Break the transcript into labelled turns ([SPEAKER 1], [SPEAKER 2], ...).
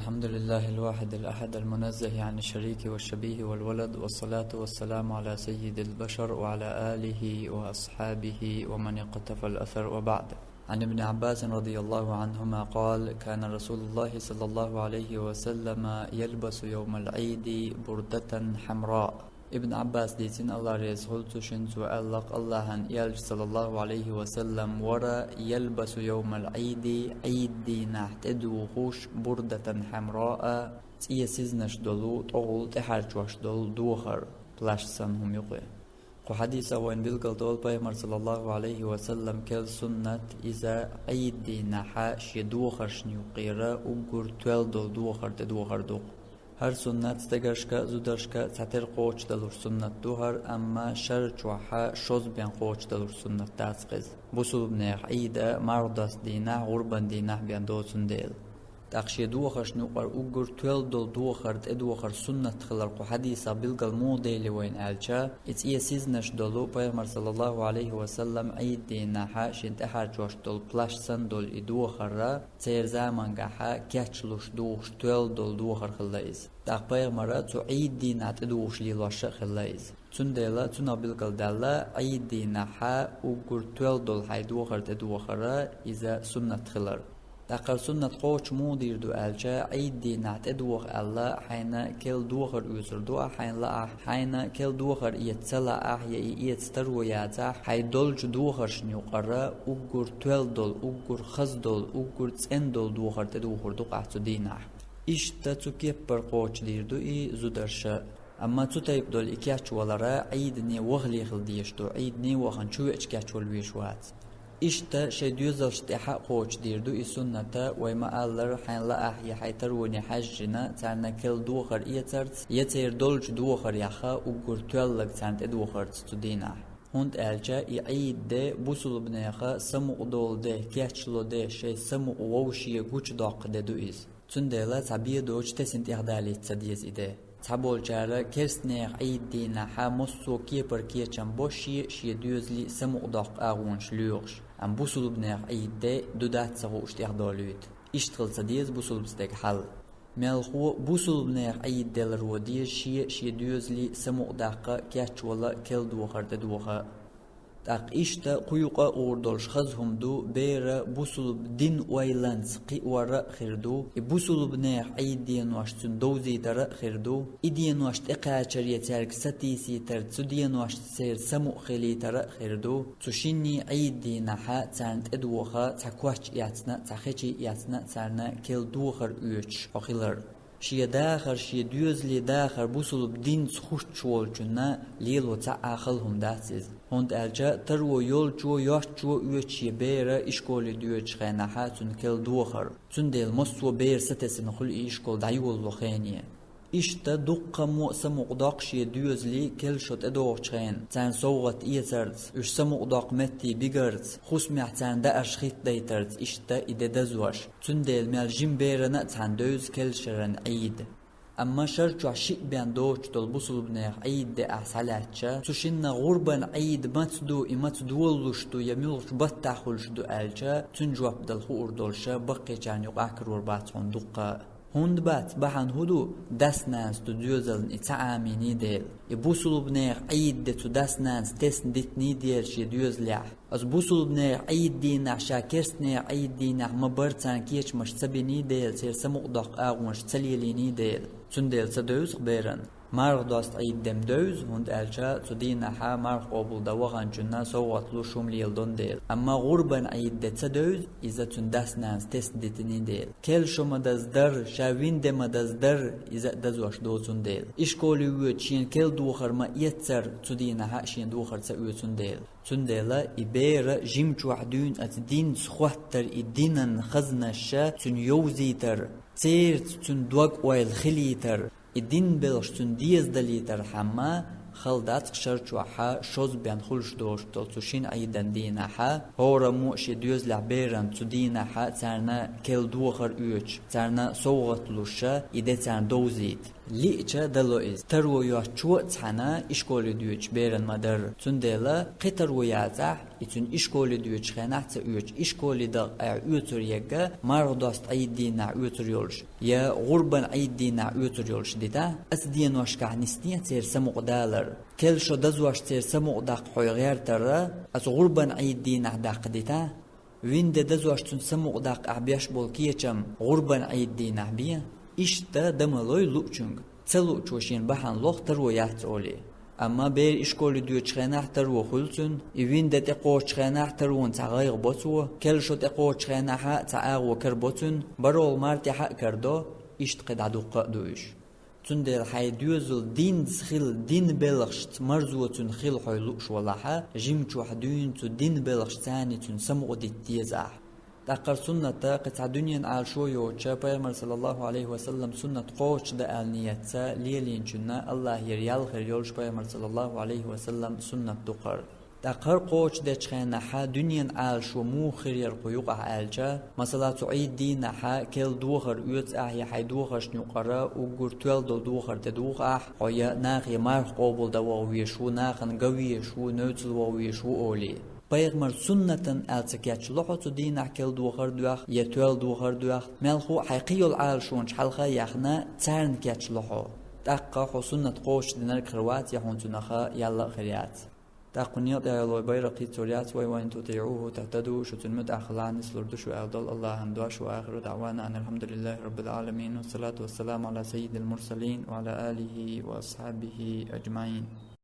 [SPEAKER 1] الحمد لله الواحد الأحد المنزه عن الشريك والشبيه والولد، والصلاة والسلام على سيد البشر وعلى آله وأصحابه ومن اقتفى الأثر، وبعد. عن ابن عباس رضي الله عنهما قال: كان رسول الله صلى الله عليه وسلم يلبس يوم العيد بردة حمراء. Ibn Abbas diysin Allah Resulü tuşun tu Allah'ın yelç sallallahu aleyhi ve sellem vara yelbasu yevmel idi idi nahtedu huş burdatan hamra'a tiyesiz dolu toğul teharçuaş dolu duhar plaşsan hum yuqi. Bu hadisa ve bilgal dol Peygamber sallallahu aleyhi ve sellem kel sünnet iza idi naha şiduhar şnyuqira ugur tuel dol duhar te duhar duq. Her sünnet stegerşka zudarşka tater qoç dalur sünnet duhar amma şer çuha şoz ben qoç dalur sünnet tasqiz. Bu sulubne ida mardas dina urban dina ben dosun del. Taqşi duhar şnuqar ugur tuel dol duhar te duhar sünnet xilar qu hadisa bilgal modeli weyn alça it yesizneş dolu Peygamber sallallahu aleyhi ve sellem dina ha şint harcoş dol plaşsan dol iduhara tser zaman gaha keçluş duş tuel dol duhar xillayız. Taq Peygamber tu dina te duş lilaşa xillayız. Tundela tuna bilgal dalla dina ha ugur tuel dol hayduhar te duhara iza sünnet xilar. Taqar sünnet qoç mudirdu alca idi na'teduh alla hayna kel duhar usur dua hayna kel duhar yetsala ahya yetstarwiyata haydolj duhar shnyuqara ugur tueldol ugur khazdol ugur tsendol duhar teduhur duqatu dina işte tukepper qoç dirdu zudarsha amma tutayib dol ikachwalara idni wahli khildiyashtu idni wahan chu ichkachwal wishwat İşte şey düzel iştiha qoç dirdu sünnete ve maallar hanla ahya haytar ve hajjina tarna kel duhar yeter dolç duhar yaha ugur tuallak tant duhar studina hund elca de busul bneha samu dolde keçlode şey samu ovşiye guç daq dedu iz tundela tabiye doç tesint ihdalit sadiyez ide Tabol çara kersne dina ha mosso keper keçan boşi şi düzli samu daq ağunç lüğş am busulubne de dudat sagu ihtiyadoluyt iştılsa diyez busulubstek hal melhu busulubne deler wodiye şi düzli samu daqa keçwala kel duharda duha taq işte quyuqa ordolş khazhumdu bera busulub din waylans qiwara khirdu busulubne diyen washtun dowzi dara khirdu idiyen washt iqachar yeterk satisi ter tsudiyen washt ser samu khili tara khirdu tsushini dina ha tant edwaha takwach yatsna takhichi yatsna sarna kel duhar üç akhilar şiye daxar şiye düzli daxar busulub din xush çolçuna lilo ta axilhum datsiz hond alca tarwo yol ço yaş ço üçye bera işkoli düye çıxana hatun kel duhar tundel moswo ber satesin xul işkol dayol loxaniye İşte dukka mu'sa muqdaq şiye düzli kel şot edoq çıxan tan soğat iyetert üç muqdaq metti bigart xusmi'tan da arşxit daytert işte idede zuaş tundel meljim berana tan döz kel şeran eid amma şarçu şik ben doç dol busulubne de ahsalatça tuşinna gurban matdu imatdulluştu yemulş battahulşdu alca tunjwab dal hurdolşa baqecan yuqakr urbatun dukka hund bat bahan hudu dasnans tu düzelin itaamini del busulubne de tu dasnans tesnditni del şi düzlah az busulubne dina şakersne dina mabartan keçmiş sabini del ser samuqdaq ağmış salilini del tundel sadöz beran marq dost dem döz hund alca tudina ha marq obul dawagan junna sawatlu shumli yildon del amma gurban de tadöz iza tundasnans tesnditni del kel shumadazdar shavin demadazdar iza dazwash dozun del işkoli üçin kel duharma yetser tudina ha shin duhar sa üçün del tundela ibera jimchu adun at din skhwatter idinan khaznasha tun yowziter Sert tun duag oil khiliter idin belstun diez daliter hamma khaldat qsharchuha shoz ben khulsh dosh tolshin aidan dinaha hora mu shi düz laberan tudinaha tarna kel duhar üç tarna soğatlusha ide tarn dozit ليچا دلوئز ترو يوچو تحنا إشكول ديوچ بيرن مدر تندلا قطر ويازح يتون إشكول ديوچ خناحت يوچ إشكول دا يوتر يجا ماردوست أيدينا يوتر يولش يا غربا أيدينا يوتر يولش ديتا أسدين وشكع نستيا تير سمق دالر كل شو دزواش تير سمق داق حوي غير ترى أس غربا أيدينا داق ديتا وين دزواش تون سمق داق أعبيش بولكيچم غربا أيدينا بيا İşte demeloy luçung. Celu çoşin bahan loh terwo yahtoli. Ama ber işkoli diyor çxenah terwo xulsun. İvin de teqo çxenah terwon tagayg botsu. Kel şo teqo çxenah ta'ago kerbotun. Barol marti ha kerdo. İşt qedadu qaduş. Tünder haydüzül din xil din belgşt marzutun xil hoyluş walaha. Jim çohdün tu din belgşt tani tun samu dittiyazah. تأخر سنة قطع دنيا على شو يوجا بيغمر صلى الله عليه وسلم سنة قوش دا النية ليلين جنة الله يريال خير يولش بيغمر صلى الله عليه وسلم سنة دقر تأخر قوش دا چخينا حا دنيا على شو مو خير يرقيوق عالجا مثلا تعيد دين حا كيل دوخر يوت احيا حي دوخر شنوقرا وقر توال دول دوخر تدوخ اح قويا ناخي مارخ قوبل دا وويشو ناخن قويشو نوتل وويشو اولي Peygamber sünnetin elçikeç lohutu din akil duhar duah yetuel duhar duah melhu haqiqiyul al şunç halqa yaxna çarn keç lohu taqqa sünnet qoş dinar kırvat yahuntunaha yalla khiriyat taquniyat ya loy bayraqi turiyat wa in tuti'uhu tahtadu shutun mutakhlan slurdu shu afdal Allah hamdu wa akhiru da'wana alhamdulillahi rabbil alamin wassalatu wassalamu ala sayyidil mursalin wa ala alihi wa ashabihi ajma'in